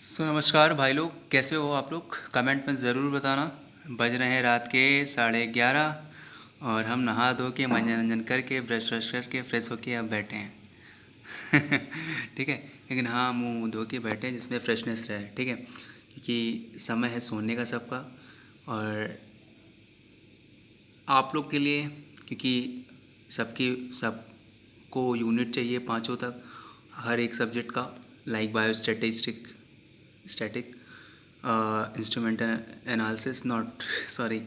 नमस्कार भाई लोग, कैसे हो आप लोग? कमेंट में ज़रूर बताना। बज रहे हैं रात के 11:30 और हम नहा धो के मनोरंजन करके ब्रश व्रश करके फ्रेश होके अब बैठे हैं। ठीक है। लेकिन हाँ, मुंह धो के बैठे हैं जिसमें फ्रेशनेस रहे। ठीक है, क्योंकि समय है सोने का सबका, और आप लोग के लिए, क्योंकि सबको यूनिट चाहिए पाँचों तक हर एक सब्जेक्ट का, like biostatistic, static, instrument analysis, not sorry,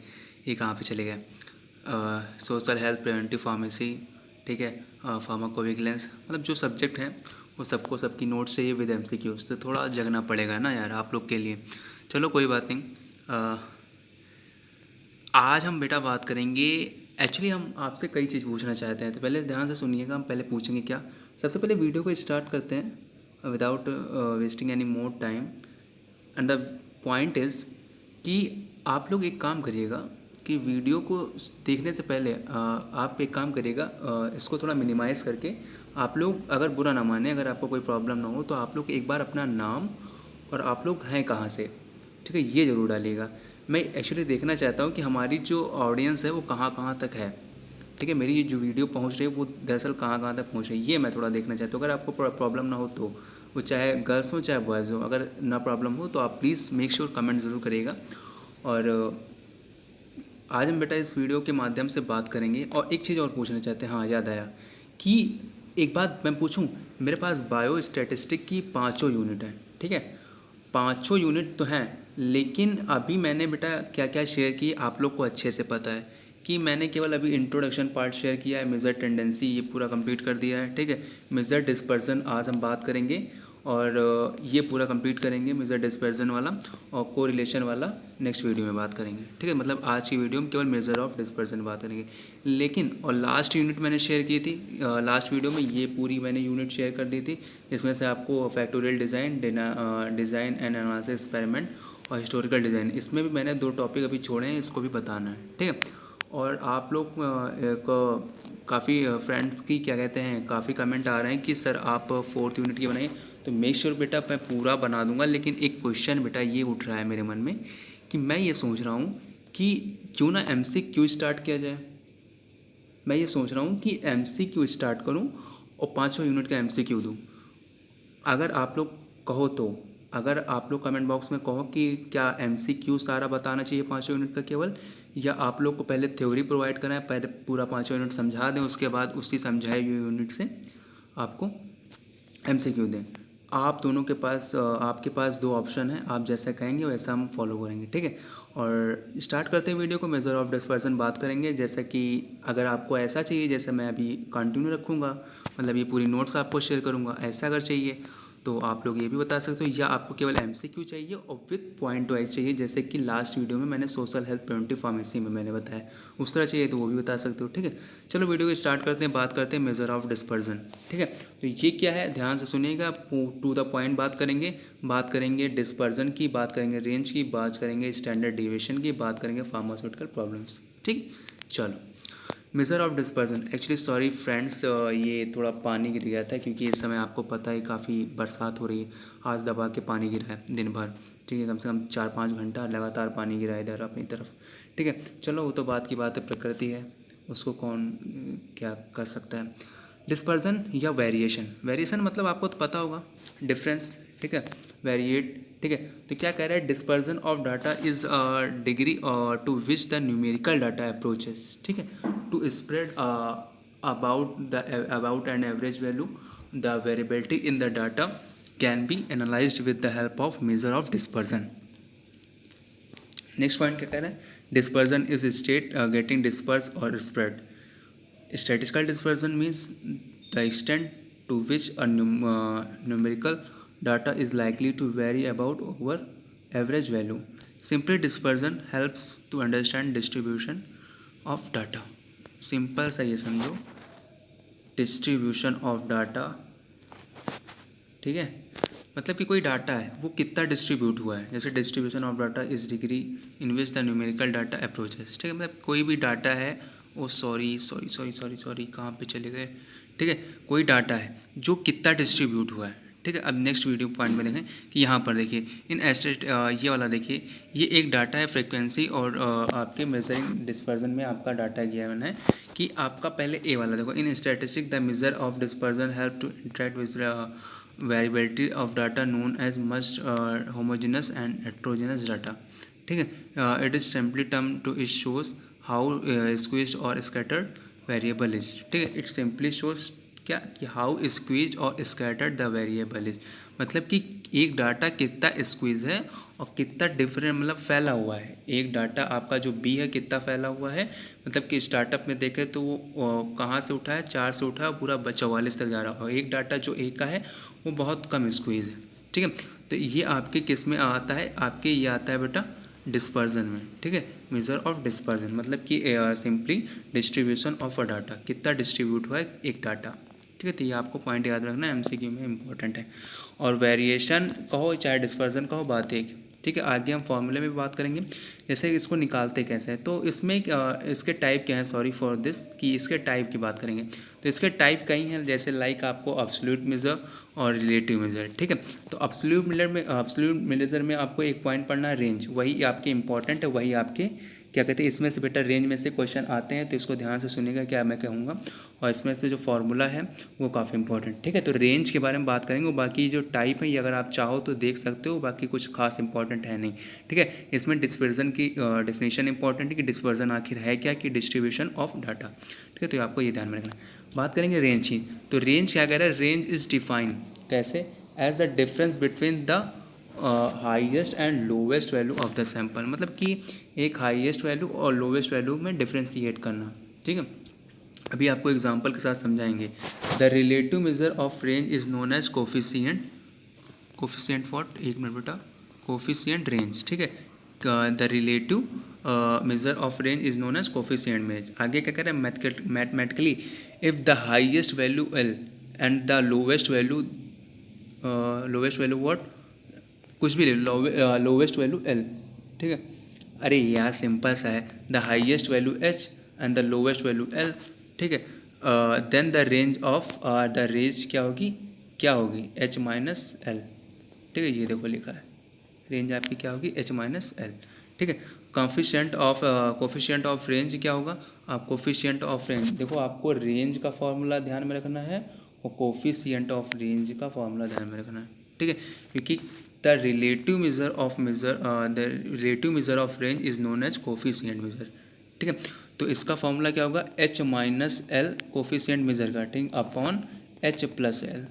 ये कहाँ पे चले गए, सोशल हेल्थ, प्रिवेंटिव फार्मेसी, ठीक है, फार्माकोविजिलेंस, मतलब जो सब्जेक्ट हैं वो सबको सबकी नोट्स चाहिए विद एमसीक्यूज। तो थोड़ा जगना पड़ेगा ना यार आप लोग के लिए। चलो कोई बात नहीं। आज हम बेटा बात करेंगे। एक्चुअली हम आपसे कई चीज़ पूछना चाहते हैं, तो पहले ध्यान से सुनिएगा। हम पहले पूछेंगे क्या, सबसे पहले वीडियो को स्टार्ट करते हैं without wasting any more time. And the point is कि आप लोग एक काम करिएगा कि वीडियो को देखने से पहले आप एक काम करिएगा, इसको थोड़ा मिनिमाइज़ करके, आप लोग अगर बुरा ना माने, अगर आपको कोई प्रॉब्लम ना हो, तो आप लोग एक बार अपना नाम और आप लोग हैं कहाँ से, ठीक है, ये ज़रूर डालिएगा। मैं एक्चुअली देखना चाहता हूँ कि हमारी जो ऑडियंस है वो कहाँ कहाँ तक है। ठीक है, मेरी ये जो वीडियो पहुँच रही है वो दरअसल कहाँ कहाँ तक पहुँच रही है, ये मैं थोड़ा देखना चाहता हूँ। अगर आपको प्रॉब्लम ना हो तो, वो चाहे गर्ल्स हो चाहे बॉयज़ हो, अगर ना प्रॉब्लम हो तो आप प्लीज़ मेक श्योर कमेंट ज़रूर करिएगा। और आज हम बेटा इस वीडियो के माध्यम से बात करेंगे। और एक चीज़ और पूछना चाहते हैं, हाँ याद आया कि एक बात मैं पूछूं, मेरे पास बायो स्टैटिस्टिक की पाँचों यूनिट हैं। ठीक है, पाँचों यूनिट तो हैं, लेकिन अभी मैंने बेटा क्या क्या शेयर की आप लोग को अच्छे से पता है कि मैंने केवल अभी इंट्रोडक्शन पार्ट शेयर किया है। मेजर टेंडेंसी ये पूरा कंप्लीट कर दिया है। ठीक है, मेजर डिस्पर्सन आज हम बात करेंगे, और ये पूरा कंप्लीट करेंगे मेजर डिस्पर्सन वाला, और कोरिलेशन वाला नेक्स्ट वीडियो में बात करेंगे। ठीक है, मतलब आज की वीडियो में केवल मेजर ऑफ डिस्पर्सन बात करेंगे। लेकिन और लास्ट यूनिट मैंने शेयर की थी, लास्ट वीडियो में ये पूरी मैंने यूनिट शेयर कर दी थी, जिसमें से आपको factorial design, design and analysis experiment और हिस्टोरिकल डिज़ाइन, इसमें भी मैंने 2 टॉपिक अभी छोड़े हैं, इसको भी बताना है। ठीक है, और आप लोग काफ़ी फ्रेंड्स की क्या कहते हैं, काफ़ी कमेंट आ रहे हैं कि सर आप 4th यूनिट की बनाइए। तो मेक श्योर बेटा मैं पूरा बना दूंगा। लेकिन एक क्वेश्चन बेटा ये उठ रहा है मेरे मन में कि मैं ये सोच रहा हूँ कि क्यों ना MCQ स्टार्ट किया जाए। मैं ये सोच रहा हूँ कि MCQ स्टार्ट करूँ और पाँचों यूनिट का MCQ दूँ। अगर आप लोग कहो तो, अगर आप लोग कमेंट बॉक्स में कहो कि क्या MCQ सारा बताना चाहिए पाँचों यूनिट का केवल, या आप लोग को पहले थ्योरी प्रोवाइड कराएं, पहले पूरा पाँचों यूनिट समझा दें, उसके बाद उसी समझाए हुए यूनिट से आपको MCQ दें। आप दोनों के पास आपके पास 2 ऑप्शन हैं, आप जैसा कहेंगे वैसा हम फॉलो करेंगे। ठीक है, और स्टार्ट करते हैं वीडियो को। मेजर ऑफ डिस्पर्सन बात करेंगे, जैसा कि अगर आपको ऐसा चाहिए जैसे मैं अभी कंटिन्यू रखूँगा, मतलब ये पूरी नोट्स आपको शेयर करूँगा, ऐसा अगर चाहिए तो आप लोग ये भी बता सकते हो, या आपको केवल MCQ चाहिए और विथ पॉइंट वाइज चाहिए, जैसे कि लास्ट वीडियो में मैंने सोशल हेल्थ प्रिवेंटिव फार्मेसी में मैंने बताया, उस तरह चाहिए तो वो भी बता सकते हो। ठीक है, चलो वीडियो को स्टार्ट करते हैं, बात करते हैं मेजर ऑफ डिस्पर्सन। ठीक है, तो ये क्या है ध्यान से सुनिएगा, टू द पॉइंट बात करेंगे डिस्पर्सन की, बात करेंगे रेंज की, बात करेंगे स्टैंडर्ड डिविएशन की, बात करेंगे फार्मास्यूटिकल प्रॉब्लम्स। ठीक, चलो measure of dispersion. Actually sorry friends, ये थोड़ा पानी गिर गया था, क्योंकि इस समय आपको पता है काफ़ी बरसात हो रही है। आज दबा के पानी गिरा है दिन भर। ठीक है, कम से कम 4-5 घंटा लगातार पानी गिरा है इधर अपनी तरफ। ठीक है, चलो वो तो बात की बात है, प्रकृति है, उसको कौन क्या कर सकता है। डिस्पर्सन या वेरिएशन, वेरिएशन मतलब आपको तो पता होगा, डिफरेंस। ठीक है, वेरिएट। ठीक है, तो क्या कह रहा है, dispersion of data is degree to which the numerical data approaches. ठीक है, to spread about an average value, the variability in the data can be analyzed with the help of measure of dispersion. Next point क्या कह रहा है, dispersion is state getting disperse और spread. Statistical dispersion means the extent to which a numerical data is likely to vary about over average value. Simply dispersion helps to understand distribution of data. Simple सा ये समझो, distribution of data. ठीक है, मतलब कि कोई data है वो कितना डिस्ट्रीब्यूट हुआ है, जैसे distribution of data is degree in which the numerical data approaches. ठीक है, मतलब कोई भी डाटा है, ओ सॉरी कहाँ पे चले गए। ठीक है, कोई डाटा है जो कितना डिस्ट्रीब्यूट हुआ है। ठीक है। अब नेक्स्ट वीडियो पॉइंट में देखें कि यहाँ पर देखिए इन एस्टेट ये वाला देखिए, ये एक डाटा है फ्रीक्वेंसी और आपके मेजरिंग डिस्पर्जन में आपका डाटा गिवन है कि आपका पहले ए वाला देखो, in statistics the measure of dispersion help to interact with variability of data known as must homogeneous and heterogeneous data. ठीक है, it is simply term to it shows how squeezed or scattered variable is. ठीक है, it simply shows क्या कि how squeeze or scattered the variable is, मतलब कि एक data कितना स्क्वीज है और कितना डिफरेंट मतलब फैला हुआ है। एक डाटा आपका जो बी है कितना फैला हुआ है, मतलब कि स्टार्टअप में देखें तो वो कहाँ से उठा है, 4 से उठा है, पूरा 44 तक जा रहा है, और एक डाटा जो एक का है वो बहुत कम स्क्वीज है। ठीक है, तो ये आपके किस में आता है, आपके ये आता है बेटा डिस्पर्जन में। ठीक है, मेजर ऑफ डिस्पर्जन मतलब कि simply distribution of a data, कितना डिस्ट्रीब्यूट हुआ है एक डाटा। ठीक है, तो ये आपको पॉइंट याद रखना, एमसीक्यू में इंपॉर्टेंट है। और वेरिएशन कहो चाहे डिस्पर्जन कहो, बात एक। ठीक है, आगे हम फॉर्मूले में बात करेंगे जैसे इसको निकालते कैसे हैं। तो इसमें इसके टाइप क्या है, सॉरी फॉर दिस, कि इसके टाइप की बात करेंगे। तो इसके टाइप कई हैं, जैसे लाइक आपको एब्सोल्यूट मेजर और रिलेटिव मेजर। ठीक है, तो एब्सोल्यूट मेजर में आपको एक पॉइंट पढ़ना है रेंज, वही आपके इंपॉर्टेंट है, वही आपके क्या कहते हैं, इसमें से बेटा रेंज में से क्वेश्चन आते हैं, तो इसको ध्यान से सुनिएगा क्या मैं कहूँगा, और इसमें से जो फॉर्मूला है वो काफ़ी इंपॉर्टेंट। ठीक है, तो रेंज के बारे में बात करेंगे, बाकी जो टाइप है ये अगर आप चाहो तो देख सकते हो, बाकी कुछ खास इंपॉर्टेंट है नहीं। ठीक है, इसमें डिस्पर्जन की डेफिनेशन इंपॉर्टेंट है कि डिस्पर्जन आखिर है क्या, कि डिस्ट्रीब्यूशन ऑफ डाटा। ठीक है, तो आपको ये ध्यान में रखना। बात करेंगे रेंज की, तो रेंज क्या कह रहा है, रेंज इज़ डिफाइन कैसे, as the difference between the highest and lowest value of the sample, मतलब कि एक हाईएस्ट वैल्यू और लोवेस्ट वैल्यू में डिफ्रेंशिएट करना। ठीक है, अभी आपको एग्जांपल के साथ समझाएंगे। The relative measure of range is known as coefficient for, एक मिनट बेटा, कोफिशिएंट रेंज। ठीक है, the relative measure of range is known as coefficient range. आगे क्या कह रहे हैं, mathematically if the highest value L and the lowest value what, कुछ भी ले लो, लोवेस्ट वैल्यू एल। ठीक है, अरे यार सिंपल सा है, the highest value H and the lowest value L. ठीक है, then the range of the range क्या होगी एच माइनस एल। ठीक है, ये देखो लिखा है, रेंज आपकी क्या होगी एच माइनस एल। ठीक है, कोफिशिएंट ऑफ रेंज क्या होगा, आप कोफिशिएंट ऑफ रेंज देखो, आपको रेंज का फॉर्मूला ध्यान में रखना है और कोफिशिएंट ऑफ रेंज का फॉर्मूला ध्यान में रखना है। ठीक है, क्योंकि the relative measure of range is known as coefficient measure. ठीक है, तो इसका फॉर्मूला क्या होगा, H minus L coefficient measure का, ठीक, अपॉन एच प्लस एल।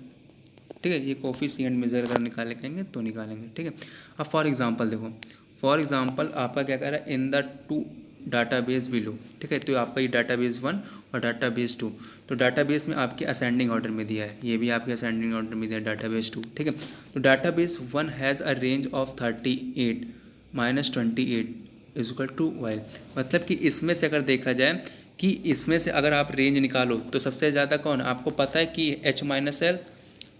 ठीक है, ये कोफिशिएंट मेजर अगर निकालेंगे तो निकालेंगे। ठीक है, अब फॉर एग्जांपल देखो, फॉर एग्जांपल आपका क्या कह रहा है, in the two database below. ठीक है, तो आपका ये डाटाबेस 1 और डाटाबेस 2, तो डाटाबेस में आपके असेंडिंग ऑर्डर में दिया है, ये भी आपके असेंडिंग ऑर्डर में दिया है डाटाबेस 2। ठीक है, तो database 1 has a range of 38 minus 28 is equal to while, मतलब कि इसमें से अगर देखा जाए कि इसमें से अगर आप रेंज निकालो तो सबसे ज़्यादा कौन, आपको पता है कि H minus L,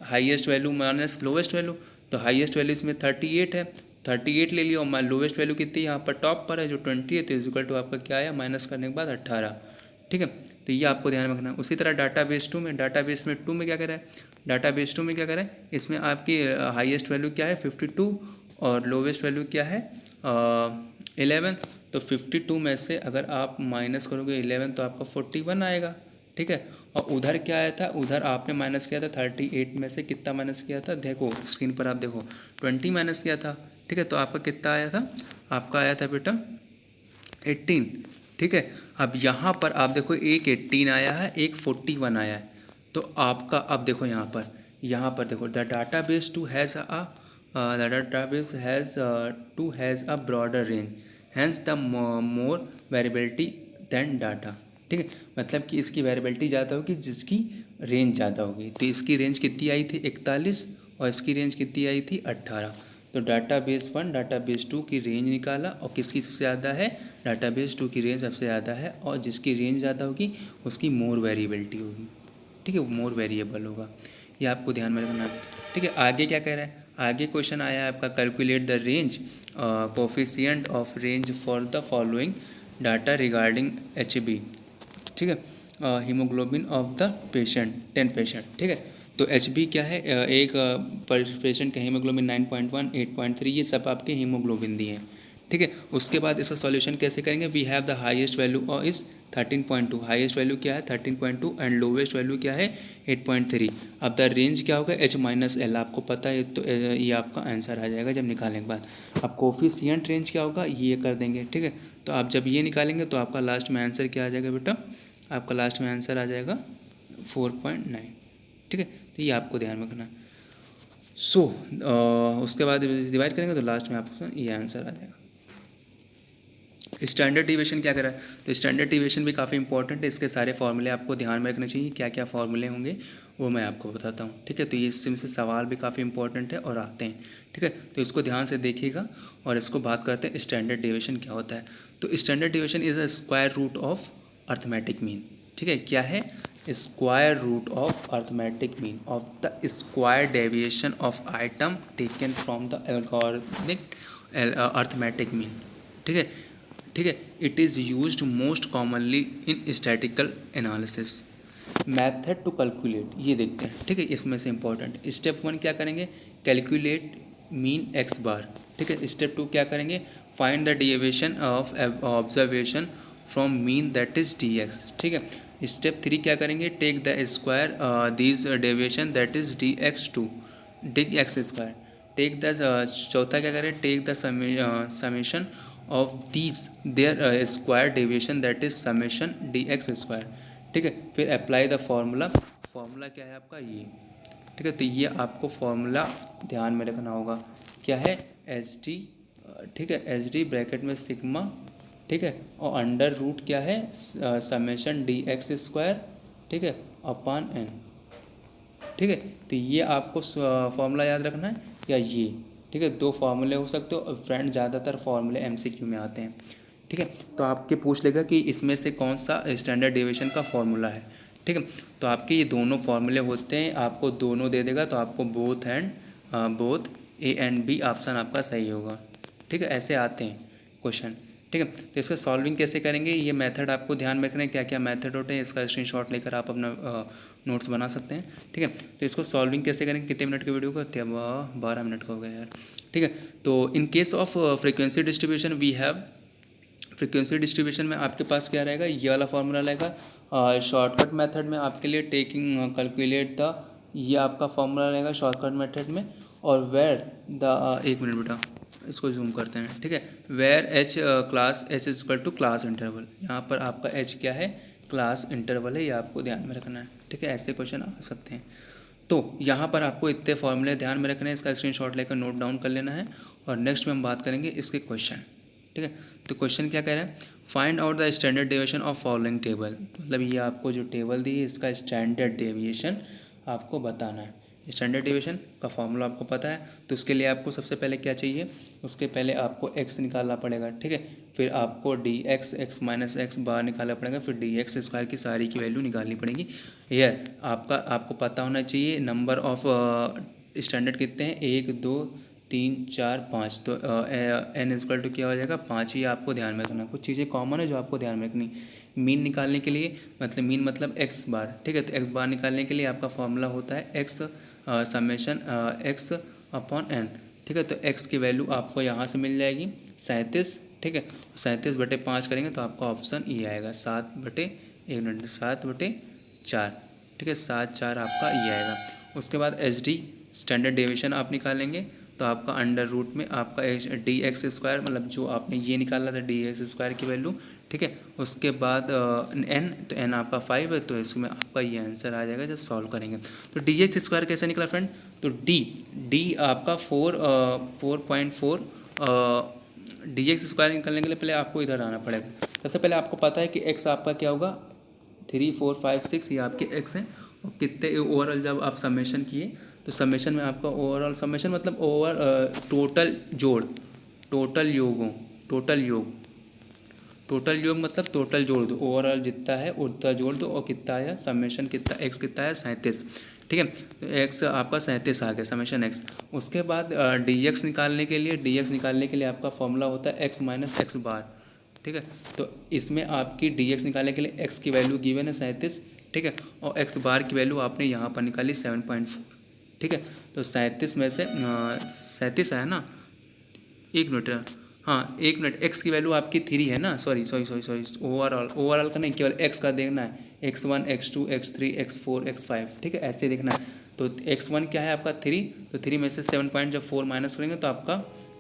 highest value minus lowest value, तो हाईएस्ट वैल्यू इसमें 38 है, 38 ले लिया, और लोवेस्ट वैल्यू कितनी यहाँ पर टॉप पर है जो 20 है, तो इज इक्वल टू आपका क्या आया, माइनस करने के बाद 18। ठीक है, तो ये आपको ध्यान में रखना है। उसी तरह डाटाबेस 2 में, डाटाबेस में 2 में क्या कर रहा है, डाटाबेस 2 में क्या कर रहा है, इसमें आपकी हाईएस्ट वैल्यू क्या है 52 और लोवेस्ट वैल्यू क्या है 11, तो 52 में से अगर आप माइनस करोगे 11 तो आपका 41 आएगा। ठीक है, और उधर क्या आया था, उधर आपने माइनस किया था 38 में से कितना माइनस किया था, देखो स्क्रीन पर आप देखो 20 माइनस किया था। ठीक है, तो आपका कितना आया था, आपका आया था बेटा 18। ठीक है, अब यहाँ पर आप देखो एक 18 आया है, एक 41 आया है, तो आपका अब देखो यहाँ पर देखो the database two has a broader range hence the more variability than data. ठीक है, मतलब कि इसकी वेरिएबिलिटी ज़्यादा होगी जिसकी रेंज ज़्यादा होगी, तो इसकी रेंज कितनी आई थी 41 और इसकी रेंज कितनी आई थी 18। तो डाटाबेस 1 डाटाबेस 2 की रेंज निकाला, और किसकी सबसे ज़्यादा है, डाटाबेस 2 की रेंज सबसे ज़्यादा है, और जिसकी रेंज ज़्यादा होगी उसकी मोर वेरिएबिलिटी होगी। ठीक है, वो मोर वेरिएबल होगा, ये आपको ध्यान में रखना है। ठीक है, आगे क्या कह रहा है, आगे क्वेश्चन आया है आपका, calculate the range coefficient of range for the following data regarding HB। ठीक है, haemoglobin of the patient 10 patient. ठीक है, तो एच बी क्या है, एक पर पेशेंट का हीमोग्लोबिन 9.1, 8.3, ये सब आपके हीमोग्लोबिन दिए हैं, ठीक है। उसके बाद इसका सॉल्यूशन कैसे करेंगे, we have the highest value और इज़ 13.2, हाईएस्ट वैल्यू क्या है 13.2 एंड लोवेस्ट वैल्यू क्या है 8.3। अब द रेंज क्या होगा H माइनस एल, आपको पता है, तो ये आपका आंसर आ जाएगा जब निकालने के बाद। अब कोफिशिएंट रेंज क्या होगा ये कर देंगे, ठीक है। तो आप जब ये निकालेंगे तो आपका लास्ट में आंसर क्या आ जाएगा बेटा, आपका लास्ट में आंसर आ जाएगा 4.9, ठीक है। तो ये आपको ध्यान में रखना। सो उसके बाद डिवाइड करेंगे तो लास्ट में आपको ये आंसर आ जाएगा। स्टैंडर्ड डिविएशन क्या करा है, तो स्टैंडर्ड डिविएशन भी काफ़ी इंपॉर्टेंट है, इसके सारे फॉर्मूले आपको ध्यान में रखने चाहिए, क्या क्या फॉर्मूले होंगे वो मैं आपको बताता हूँ, ठीक है। तो ये इसमें से सवाल भी काफ़ी इंपॉर्टेंट है और आते हैं, ठीक है। तो इसको ध्यान से देखिएगा और इसको बात करते हैं स्टैंडर्ड डिविएशन क्या होता है। तो standard deviation is a square root of arithmetic mean, ठीक है। क्या है, square root of arithmetic mean of the square deviation of item taken from the algorithmic arithmetic mean, ठीक है, ठीक है। It is used most commonly in statical analysis method to calculate, ये देखते हैं, ठीक है। इसमें से इंपॉर्टेंट स्टेप 1 क्या करेंगे, कैलकुलेट मीन एक्स बार, ठीक है। स्टेप 2 क्या करेंगे, find the deviation of observation from mean that is D X, ठीक है। स्टेप 3 क्या करेंगे, take the square these deviation that is D X to D X square, take the चौथा क्या करें, take the summation of these their square deviation that is summation D X square, ठीक है। फिर अप्लाई द फॉर्मूला, फॉर्मूला क्या है आपका ये, ठीक है। तो ये आपको फॉर्मूला ध्यान में रखना होगा, क्या है एच डी, ठीक है, एच डी ब्रैकेट में सिग्मा, ठीक है, और अंडर रूट क्या है समेशन डी एक्स स्क्वायर, ठीक है, अपॉन एन, ठीक है। तो ये आपको फॉर्मूला याद रखना है या ये, ठीक है। दो फार्मूले हो सकते हो फ्रेंड, ज़्यादातर फार्मूले एमसीक्यू में आते हैं, ठीक है। तो आपके पूछ लेगा कि इसमें से कौन सा स्टैंडर्ड डेविएशन का फॉर्मूला है, ठीक है। तो आपके ये दोनों फार्मूले होते हैं, आपको दोनों दे देगा तो आपको both A and B option आपका सही होगा, ठीक है। ऐसे आते हैं क्वेश्चन, ठीक है। तो इसका सॉल्विंग कैसे करेंगे, ये मेथड आपको ध्यान में रखना है, क्या क्या मेथड होते हैं, इसका स्क्रीनशॉट लेकर आप अपना नोट्स बना सकते हैं, ठीक है। तो इसको सॉल्विंग कैसे करेंगे, कितने मिनट की वीडियो करते हैं, 12 मिनट का हो गया यार, ठीक है। तो in case of frequency distribution we have, frequency distribution में आपके पास क्या रहेगा, ये वाला फार्मूला रहेगा। शॉर्टकट मेथड में आपके लिए टेकिंग कैलकुलेट द, ये आपका फार्मूला रहेगा शॉर्टकट मेथड में। और वेयर द, एक मिनट बेटा इसको जूम करते हैं, ठीक है। Where H class H is equal to class interval, यहाँ पर आपका एच क्या है, क्लास इंटरवल है, ये आपको ध्यान में रखना है, ठीक है। ऐसे क्वेश्चन आ सकते हैं। तो यहाँ पर आपको इतने फॉर्मूले ध्यान में रखने हैं, इसका स्क्रीनशॉट लेकर नोट डाउन कर लेना है। और नेक्स्ट में हम बात करेंगे इसके क्वेश्चन, ठीक है। तो क्वेश्चन क्या कह रहा है, find out the standard deviation of following table, मतलब ये आपको जो टेबल दी है इसका स्टैंडर्ड डेविएशन आपको बताना है। स्टैंडर्ड डेविएशन का फॉर्मूला आपको पता है, तो उसके लिए आपको सबसे पहले क्या चाहिए, उसके पहले आपको x निकालना पड़ेगा, ठीक है। फिर आपको D x x minus x बाहर निकालना पड़ेगा, फिर डी एक्स स्क्वायर की सारी की वैल्यू निकालनी पड़ेगी। यार आपको पता होना चाहिए नंबर ऑफ स्टैंडर्ड कितने हैं, 1 2 3 4 5, तो n इक्वल टू क्या हो जाएगा 5 ही आपको ध्यान में रखना। कुछ चीज़ें कॉमन है जो आपको ध्यान में रखनी। मीन निकालने के लिए, मतलब मीन मतलब x बार, ठीक है। तो x बार निकालने के लिए आपका फॉर्मूला होता है x summation x upon n, ठीक है। तो x की वैल्यू आपको यहाँ से मिल जाएगी 37, ठीक है। 37/5 करेंगे तो आपका ऑप्शन ये आएगा 7/4, ठीक है। 7/4 आपका ये आएगा। उसके बाद एच डी स्टैंडर्ड डेविएशन आप निकालेंगे तो आपका अंडर रूट में आपका डी एक्स स्क्वायर, मतलब जो आपने ये निकाला था डी एक्स स्क्वायर की वैल्यू, ठीक है। उसके बाद n, तो n आपका 5 है, तो इसमें आपका ये आंसर आ जाएगा जब सॉल्व करेंगे। तो डी एक्स स्क्वायर कैसे निकला फ्रेंड, तो डी आपका 4.4, डी एक्स स्क्वायर निकालने के लिए पहले आपको इधर आना पड़ेगा। सबसे पहले आपको पता है कि x आपका क्या होगा 3 4 5 6, ये आपके x हैं। और कितने ओवरऑल जब आप समेशन किए तो समेशन में आपका ओवरऑल समेशन मतलब टोटल जोड़, टोटल योग मतलब टोटल जोड़ दो, ओवरऑल जितना है उतना जोड़ दो, और कितना आया समेशन कितना x कितना है 37, ठीक है। तो x आपका 37 आ गया समेशन x। उसके बाद dx निकालने के लिए आपका फॉर्मूला होता है x माइनस एक्स बार, ठीक है। तो इसमें आपकी dx निकालने के लिए x की वैल्यू गिवन है 37, ठीक है, और एक्स बार की वैल्यू आपने यहाँ पर निकाली 7.4, ठीक है। तो 37 में से 37 आया ना, एक मिनट, हाँ एक मिनट, एक्स की वैल्यू आपकी 3 है ना, sorry sorry sorry sorry, overall का नहीं, केवल एक्स का देखना है, x1 x2 x3 x4 x5, ठीक है, ऐसे देखना है। तो x1 क्या है आपका 3, तो 3 में से 7 पॉइंट जब 4 माइनस करेंगे तो आपका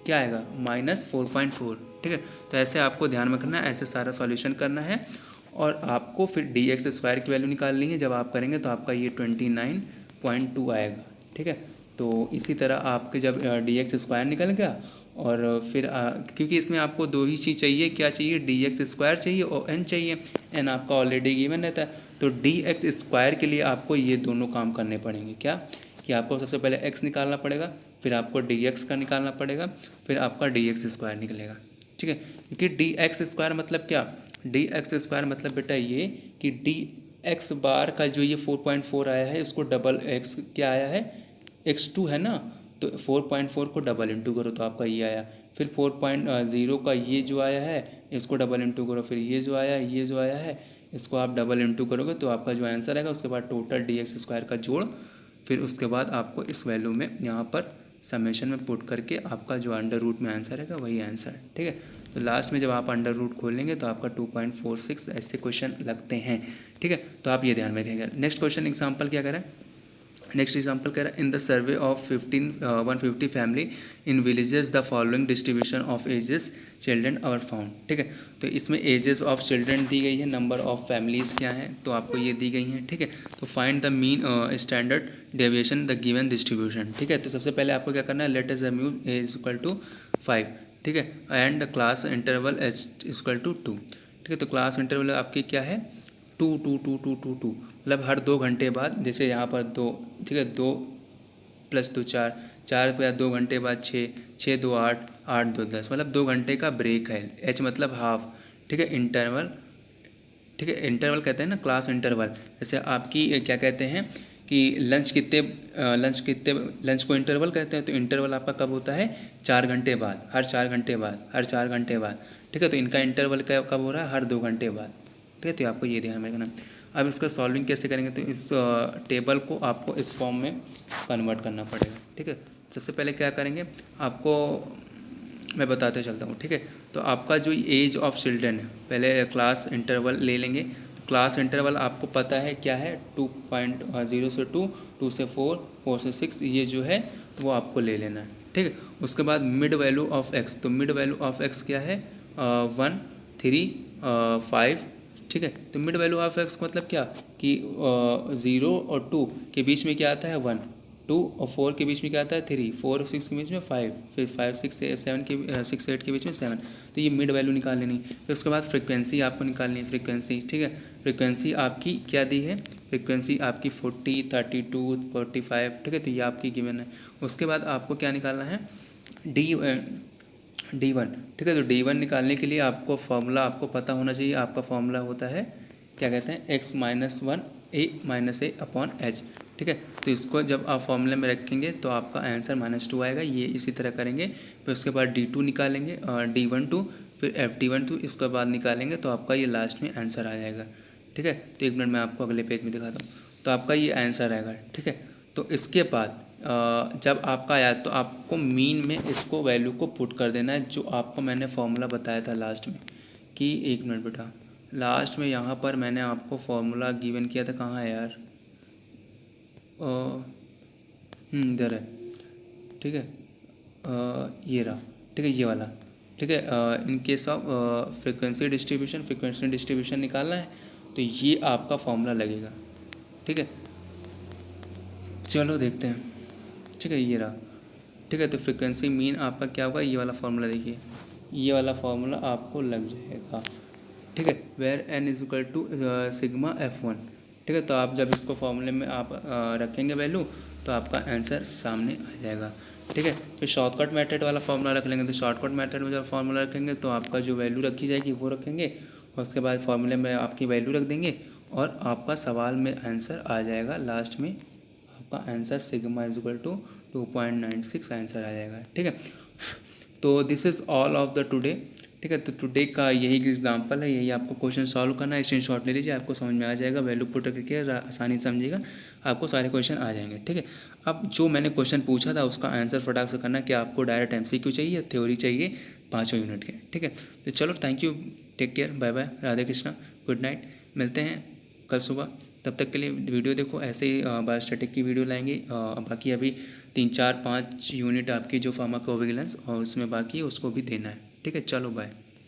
क्या आएगा -4.4, ठीक है। तो ऐसे आपको ध्यान में रखना है, ऐसे सारा सॉल्यूशन करना है और आपको फिर dx² की वैल्यू निकालनी है। जब आप करेंगे तो आपका ये 29.2 आएगा, ठीक है। तो इसी तरह आपके जब dx² निकल गया और फिर क्योंकि इसमें आपको दो ही चीज़ चाहिए, क्या चाहिए, dx² चाहिए और n चाहिए, n आपका ऑलरेडी गिवन रहता है। तो dx² के लिए आपको ये दोनों काम करने पड़ेंगे, क्या कि आपको सबसे पहले x निकालना पड़ेगा, फिर आपको dx का निकालना पड़ेगा, फिर आपका dx² निकलेगा, ठीक है। क्योंकि dx² मतलब क्या, dx² मतलब बेटा ये कि dx बार का जो ये 4.4 आया है इसको डबल x क्या आया है, x2 है ना, तो 4.4 को डबल इंटू करो तो आपका ये आया, फिर 4.0 का ये जो आया है इसको डबल इंटू करो, फिर ये जो आया है इसको आप डबल इंटू करोगे तो आपका जो आंसर आएगा, उसके बाद टोटल dx² का जोड़, फिर उसके बाद आपको इस वैल्यू में यहाँ पर समेशन में पुट करके आपका जो अंडर रूट में आंसर आएगा वही आंसर, ठीक है। तो लास्ट में जब आप अंडर रूट खोलेंगे तो आपका 2.46 ऐसे क्वेश्चन लगते हैं, ठीक है। तो आप ये ध्यान में रखिएगा। नेक्स्ट क्वेश्चन एग्जाम्पल क्या करें, नेक्स्ट एग्जाम्पल कह रहा है, in the survey of 150 family in villages the following distribution of ages children are found, ठीक है। तो इसमें एजेस ऑफ चिल्ड्रन दी गई है, नंबर ऑफ फैमिलीज़ क्या है तो आपको ये दी गई हैं, ठीक है। तो find the mean standard deviation the given distribution, ठीक है। तो सबसे पहले आपको क्या करना है, let us assume A is equal to 5, ठीक है, and class interval H equal to 2, ठीक है। तो क्लास इंटरवल आपकी क्या है 2 2 2 2 2 2, मतलब हर 2 घंटे बाद, जैसे यहाँ पर 2, ठीक है, 2 + 2 4, 4 पर 2 घंटे बाद 6, 6 2 8, 8 2 10, मतलब 2 घंटे का ब्रेक है। एच मतलब हाफ, ठीक है, इंटरवल, ठीक है, इंटरवल कहते हैं ना क्लास इंटरवल। जैसे आपकी क्या कहते हैं कि लंच को इंटरवल कहते हैं, तो इंटरवल आपका कब होता है 4 घंटे बाद, हर 4 घंटे बाद, हर 4 घंटे बाद, ठीक है। तो इनका इंटरवल कब हो रहा है, हर 2 घंटे बाद, ठीक है। तो आपको ये ध्यान में रखना। अब इसका सॉल्विंग कैसे करेंगे, तो इस टेबल को आपको इस फॉर्म में कन्वर्ट करना पड़ेगा, ठीक है। सबसे पहले क्या करेंगे, आपको मैं बताते चलता हूँ, ठीक है। तो आपका जो एज ऑफ चिल्ड्रन है, पहले क्लास इंटरवल ले लेंगे। तो क्लास इंटरवल आपको पता है क्या है, 2.0 से 2, 2 से 4, 4 से 6, ये जो है वो आपको ले लेना है, ठीक है। उसके बाद मिड वैल्यू ऑफ एक्स, तो मिड वैल्यू ऑफ एक्स क्या है 1 3 5, ठीक है। तो मिड वैल्यू ऑफ एक्स मतलब क्या कि 0 और 2 के बीच में क्या आता है 1, 2 और 4 के बीच में क्या आता है 3, 4 और 6 के बीच में 5, फिर 5 6 7 के 6 8 के बीच में 7। तो ये मिड वैल्यू निकाल लेनी। फिर उसके बाद फ्रिक्वेंसी आपको निकालनी है, फ्रिक्वेंसी, ठीक है। फ्रिक्वेंसी आपकी क्या दी है, फ्रिक्वेंसी आपकी 40 32 45, ठीक है। तो ये आपकी गिवन है। उसके बाद आपको क्या निकालना है D1, ठीक है। तो D1 निकालने के लिए आपको फॉर्मूला आपको पता होना चाहिए। आपका फॉर्मूला होता है क्या कहते हैं, x - 1 a - a upon h, ठीक है। तो इसको जब आप फॉर्मूले में रखेंगे तो आपका आंसर -2 आएगा। ये इसी तरह करेंगे। फिर उसके बाद D2 निकालेंगे, D12, फिर FD12, इसके बाद निकालेंगे तो आपका ये लास्ट में आंसर आ जाएगा, ठीक है। तो 1 मिनट मैं आपको अगले पेज में दिखाता हूँ। तो आपका ये आंसर आएगा, ठीक है। तो इसके बाद जब आपका आया तो आपको मीन में इसको वैल्यू को पुट कर देना है, जो आपको मैंने फॉर्मूला बताया था लास्ट में कि 1 मिनट बेटा, लास्ट में यहाँ पर मैंने आपको फॉर्मूला गिवन किया था, कहाँ है यार, इधर है, ठीक है, ये रहा, ठीक है, ये वाला, ठीक है। इन केस ऑफ फ्रिक्वेंसी डिस्ट्रीब्यूशन निकालना है तो ये आपका फॉर्मूला लगेगा, ठीक है। चलो देखते हैं, ठीक है, ये रहा, ठीक है। तो फ्रिक्वेंसी मीन आपका क्या होगा, ये वाला फार्मूला देखिए, ये वाला फार्मूला आपको लग जाएगा, ठीक है। Where n is equal to sigma F1, ठीक है। तो आप जब इसको फॉर्मूले में आप रखेंगे वैल्यू तो आपका आंसर सामने आ जाएगा, ठीक है। फिर शॉर्टकट मेथड वाला फार्मूला रख लेंगे। तो शॉर्टकट मेथड में जब फार्मूला रखेंगे तो आपका जो वैल्यू रखी जाएगी वो रखेंगे, और उसके बाद फार्मूले में आपकी वैल्यू रख देंगे और आपका सवाल में आंसर आ जाएगा। लास्ट में आपका answer sigma is equal to 2.96 answer आ जाएगा, ठीक है। तो this is all of the today, ठीक है। तो टुडे का यही एग्जांपल है, यही आपको क्वेश्चन सॉल्व करना है। स्क्रीनशॉट ले लीजिए, आपको समझ में आ जाएगा। वैल्यू पुट करके आसानी से समझिएगा, आपको सारे क्वेश्चन आ जाएंगे। ठीक है। अब जो मैंने क्वेश्चन पूछा था उसका आंसर फटाक से करना कि आपको डायरेक्ट MCQ चाहिए या थ्योरी चाहिए 5 यूनिट के। ठीक है। तो चलो, thank you, take care, bye bye, Radhe Krishna, good night. मिलते हैं कल सुबह। तब तक के लिए वीडियो देखो, ऐसे ही बायोस्टैटिक की वीडियो लाएंगे। बाकी अभी 3 4 5 यूनिट आपकी जो फार्माकोविजिलेंस और उसमें बाकी है उसको भी देना है। ठीक है, चलो बाय।